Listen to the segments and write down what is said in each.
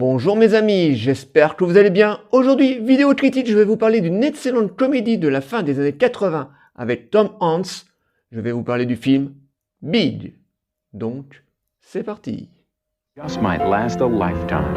Bonjour mes amis, j'espère que vous allez bien. Aujourd'hui, vidéo critique, je vais vous parler d'une excellente comédie de la fin des années 80 avec Tom Hanks. Je vais vous parler du film Big. Donc, c'est parti. Just might last a lifetime.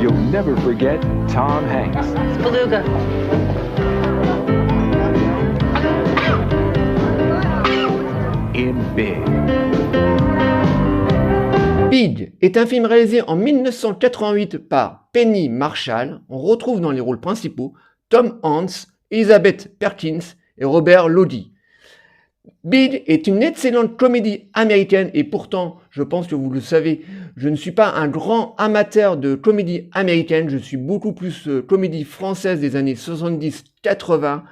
You'll never forget Tom Hanks. Beluga. In Big. Big est un film réalisé en 1988 par Penny Marshall. On retrouve dans les rôles principaux Tom Hanks, Elizabeth Perkins et Robert Lodge. Big est une excellente comédie américaine et pourtant, je pense que vous le savez, je ne suis pas un grand amateur de comédie américaine, je suis beaucoup plus comédie française des années 70-80,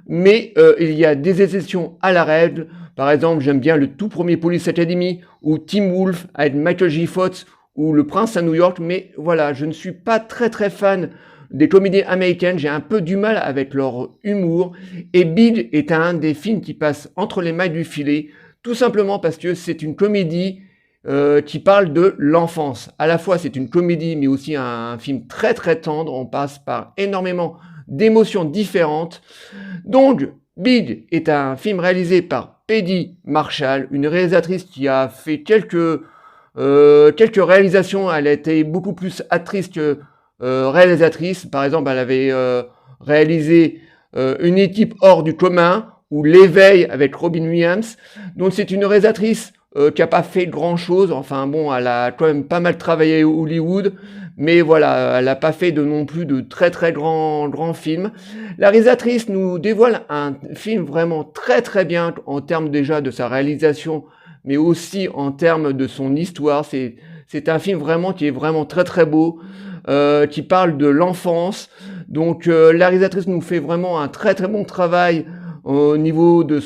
mais il y a des exceptions à la règle. Par exemple, j'aime bien le tout premier Police Academy ou Teen Wolf avec Michael J. Fox ou Le Prince à New York, mais voilà, je ne suis pas très fan des comédies américaines, j'ai un peu du mal avec leur humour, et Big est un des films qui passe entre les mailles du filet, tout simplement parce que c'est une comédie qui parle de l'enfance. À la fois c'est une comédie, mais aussi un film très tendre, on passe par énormément d'émotions différentes. Donc, Big est un film réalisé par Penny Marshall, une réalisatrice qui a fait quelques réalisations, elle a été beaucoup plus actrice que réalisatrice. Par exemple, elle avait réalisé Une équipe hors du commun ou L'éveil avec Robin Williams. Donc c'est une réalisatrice qui n'a pas fait grand chose. Enfin bon, elle a quand même pas mal travaillé à Hollywood, mais voilà, elle n'a pas fait non plus de très grands films. La réalisatrice nous dévoile un film vraiment très bien en termes déjà de sa réalisation, mais aussi en termes de son histoire. C'est un film vraiment qui est vraiment très beau. Qui parle de l'enfance. Donc la réalisatrice nous fait vraiment un très bon travail au niveau de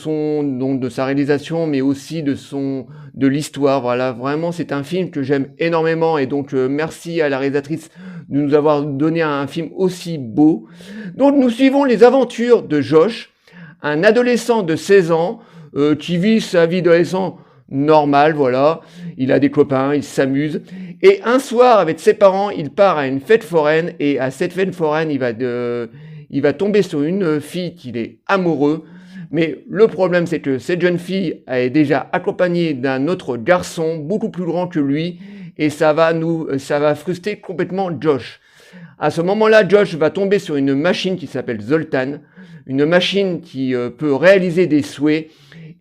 sa réalisation, mais aussi de l'histoire. Voilà, vraiment c'est un film que j'aime énormément et donc merci à la réalisatrice de nous avoir donné un film aussi beau. Donc nous suivons les aventures de Josh, un adolescent de 16 ans qui vit sa vie d'adolescent normal, voilà, il a des copains, il s'amuse, et un soir avec ses parents, il part à une fête foraine, et à cette fête foraine, il va tomber sur une fille qu'il est amoureux, mais le problème c'est que cette jeune fille est déjà accompagnée d'un autre garçon, beaucoup plus grand que lui, et ça va frustrer complètement Josh. À ce moment-là, Josh va tomber sur une machine qui s'appelle Zoltan, une machine qui peut réaliser des souhaits,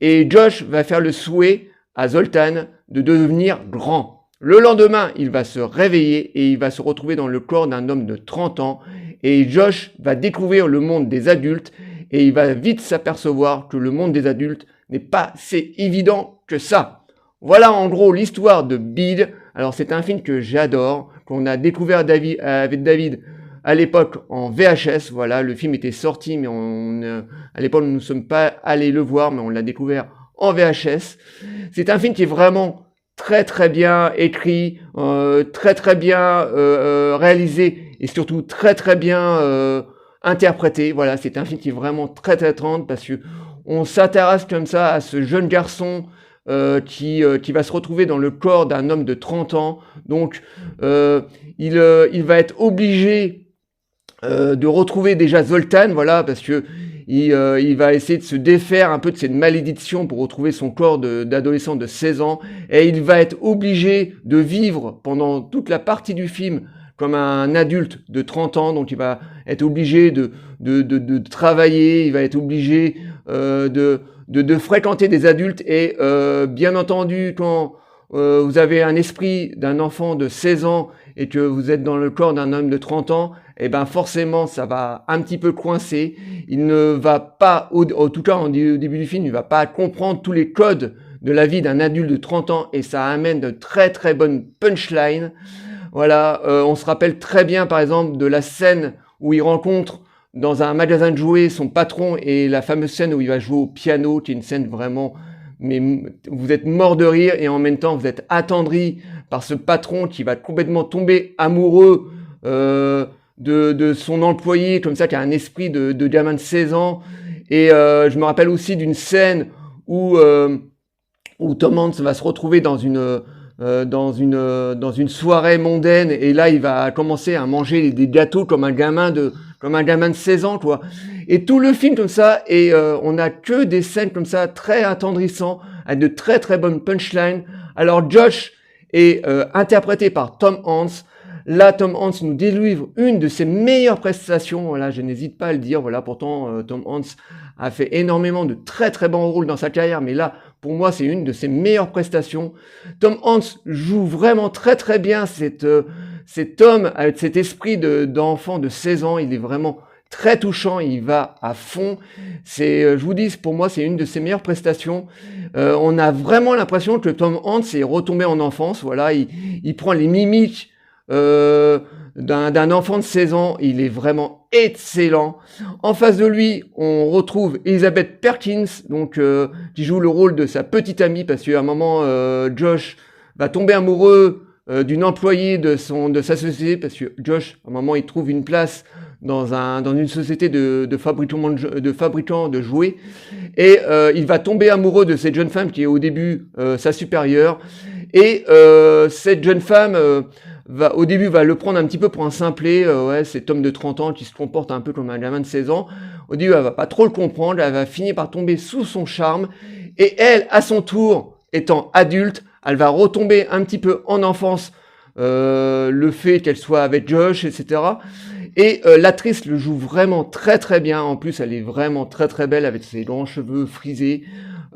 et Josh va faire le souhait à Zoltan de devenir grand. Le lendemain, il va se réveiller et il va se retrouver dans le corps d'un homme de 30 ans et Josh va découvrir le monde des adultes et il va vite s'apercevoir que le monde des adultes n'est pas si évident que ça. Voilà en gros l'histoire de Big. Alors c'est un film que j'adore, qu'on a découvert avec David à l'époque en VHS. Voilà, le film était sorti, mais à l'époque nous ne sommes pas allés le voir, mais on l'a découvert en VHS. C'est un film qui est vraiment très bien écrit, très bien réalisé et surtout très bien interprété. Voilà, c'est un film qui est vraiment très tendre parce que on s'intéresse comme ça à ce jeune garçon qui va se retrouver dans le corps d'un homme de 30 ans. Donc il va être obligé de retrouver déjà Zoltan, voilà, parce que il va essayer de se défaire un peu de cette malédiction pour retrouver son corps d'adolescent de 16 ans, et il va être obligé de vivre pendant toute la partie du film comme un adulte de 30 ans, donc il va être obligé de travailler, il va être obligé de fréquenter des adultes, et bien entendu, quand vous avez un esprit d'un enfant de 16 ans et que vous êtes dans le corps d'un homme de 30 ans, et ben forcément ça va un petit peu coincer. Il ne va pas, en tout cas au début du film, il ne va pas comprendre tous les codes de la vie d'un adulte de 30 ans et ça amène de très bonnes punchlines. Voilà, on se rappelle très bien par exemple de la scène où il rencontre dans un magasin de jouets son patron et la fameuse scène où il va jouer au piano, qui est une scène vraiment, mais vous êtes mort de rire et en même temps vous êtes attendri par ce patron qui va complètement tomber amoureux de son employé, comme ça, qui a un esprit de gamin de 16 ans. Et je me rappelle aussi d'une scène où Tom Hanks va se retrouver dans dans une soirée mondaine, et là il va commencer à manger des gâteaux comme un gamin de 16 ans, quoi. Et tout le film comme ça, et on a que des scènes comme ça très attendrissantes, avec de très très bonnes punchlines. Alors Josh est interprété par Tom Hanks. Là, Tom Hanks nous délivre une de ses meilleures prestations. Voilà, je n'hésite pas à le dire. Voilà, pourtant, Tom Hanks a fait énormément de très très bons rôles dans sa carrière, mais là, pour moi, c'est une de ses meilleures prestations. Tom Hanks joue vraiment très très bien cet homme avec cet esprit d'enfant de 16 ans. Il est vraiment très touchant, il va à fond. Je vous dis, pour moi, c'est une de ses meilleures prestations. On a vraiment l'impression que Tom Hanks est retombé en enfance. Voilà, il prend les mimiques d'un enfant de 16 ans, il est vraiment excellent. En face de lui, on retrouve Elizabeth Perkins, donc qui joue le rôle de sa petite amie, parce qu'à un moment, Josh va tomber amoureux d'une employée de sa société, parce que Josh, à un moment, il trouve une place dans une société de fabricants de jouets, et il va tomber amoureux de cette jeune femme qui est au début sa supérieure, et cette jeune femme au début va le prendre un petit peu pour un simplet, cet homme de 30 ans qui se comporte un peu comme un gamin de 16 ans. Au début, elle va pas trop le comprendre, elle va finir par tomber sous son charme, et elle, à son tour, étant adulte, elle va retomber un petit peu en enfance, le fait qu'elle soit avec Josh, etc. Et l'actrice le joue vraiment très très bien. En plus, elle est vraiment très très belle avec ses grands cheveux frisés.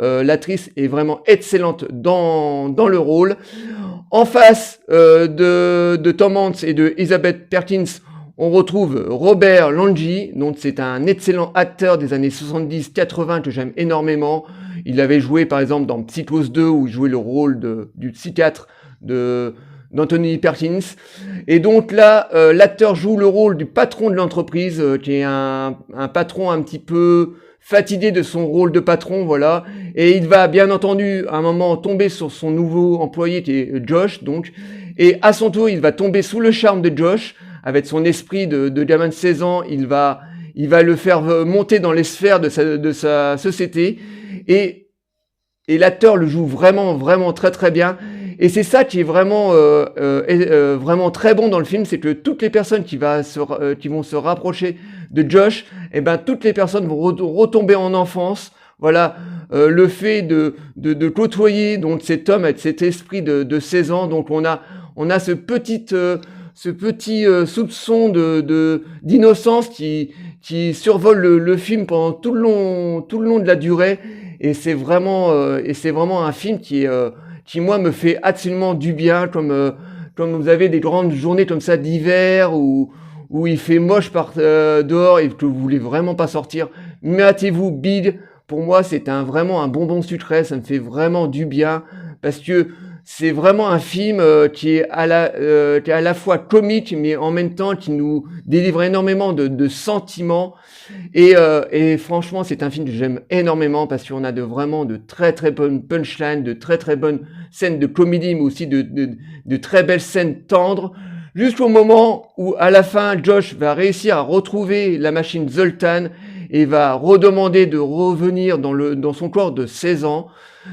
L'actrice est vraiment excellente dans le rôle. En face de Tom Hanks et de Elizabeth Perkins, on retrouve Robert Longhi, donc c'est un excellent acteur des années 70-80 que j'aime énormément. Il avait joué par exemple dans Psychose 2 où il jouait le rôle du psychiatre d'Anthony Perkins. Et donc là, l'acteur joue le rôle du patron de l'entreprise, qui est un patron un petit peu fatigué de son rôle de patron, voilà. Et il va bien entendu à un moment tomber sur son nouveau employé qui est Josh, donc. Et à son tour, il va tomber sous le charme de Josh, avec son esprit de gamin de 16 ans. Il va le faire monter dans les sphères de sa société. Et l'acteur le joue vraiment, vraiment très très bien. Et c'est ça qui est vraiment, vraiment très bon dans le film, c'est que toutes les personnes qui vont se rapprocher de Josh, eh ben toutes les personnes vont retomber en enfance. Voilà, le fait de côtoyer donc cet homme avec cet esprit de 16 ans, donc on a ce petit soupçon d'innocence qui survole le film pendant tout le long de la durée, et c'est vraiment un film qui moi me fait absolument du bien, comme vous avez des grandes journées comme ça d'hiver où il fait moche dehors et que vous voulez vraiment pas sortir. Matez-vous Big. Pour moi, c'est vraiment un bonbon sucré. Ça me fait vraiment du bien parce que c'est vraiment un film qui est à la fois comique, mais en même temps qui nous délivre énormément de sentiments. Et franchement, c'est un film que j'aime énormément parce qu'on a vraiment de très très bonnes punchlines, de très très bonnes scènes de comédie, mais aussi de très belles scènes tendres. Jusqu'au moment où, à la fin, Josh va réussir à retrouver la machine Zoltan et va redemander de revenir dans son corps de 16 ans.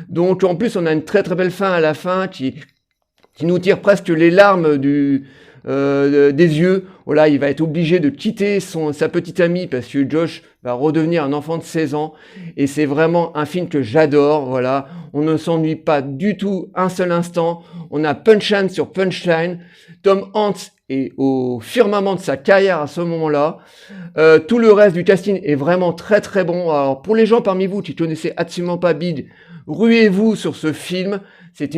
Donc, en plus, on a une très très belle fin à la fin qui nous tire presque les larmes des yeux. Voilà, il va être obligé de quitter sa petite amie parce que Josh va redevenir un enfant de 16 ans. Et c'est vraiment un film que j'adore. Voilà, on ne s'ennuie pas du tout un seul instant. On a punchline sur punchline. Tom Hanks est au firmament de sa carrière à ce moment-là. Tout le reste du casting est vraiment très très bon. Alors pour les gens parmi vous qui connaissaient absolument pas Big, ruez-vous sur ce film. C'est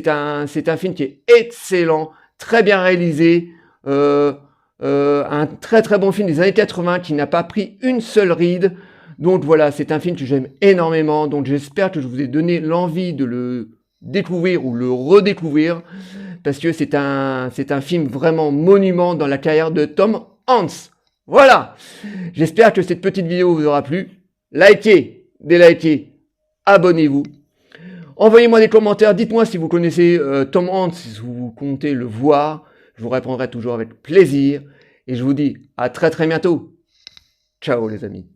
un film qui est excellent, très bien réalisé, un très très bon film des années 80 qui n'a pas pris une seule ride. Donc voilà, c'est un film que j'aime énormément. Donc j'espère que je vous ai donné l'envie de le découvrir ou le redécouvrir, parce que c'est un film vraiment monument dans la carrière de Tom Hanks. Voilà, j'espère que cette petite vidéo vous aura plu. Likez, délikez, abonnez-vous. Envoyez-moi des commentaires, dites-moi si vous connaissez Tom Hanks, si vous comptez le voir. Je vous répondrai toujours avec plaisir. Et je vous dis à très très bientôt. Ciao les amis.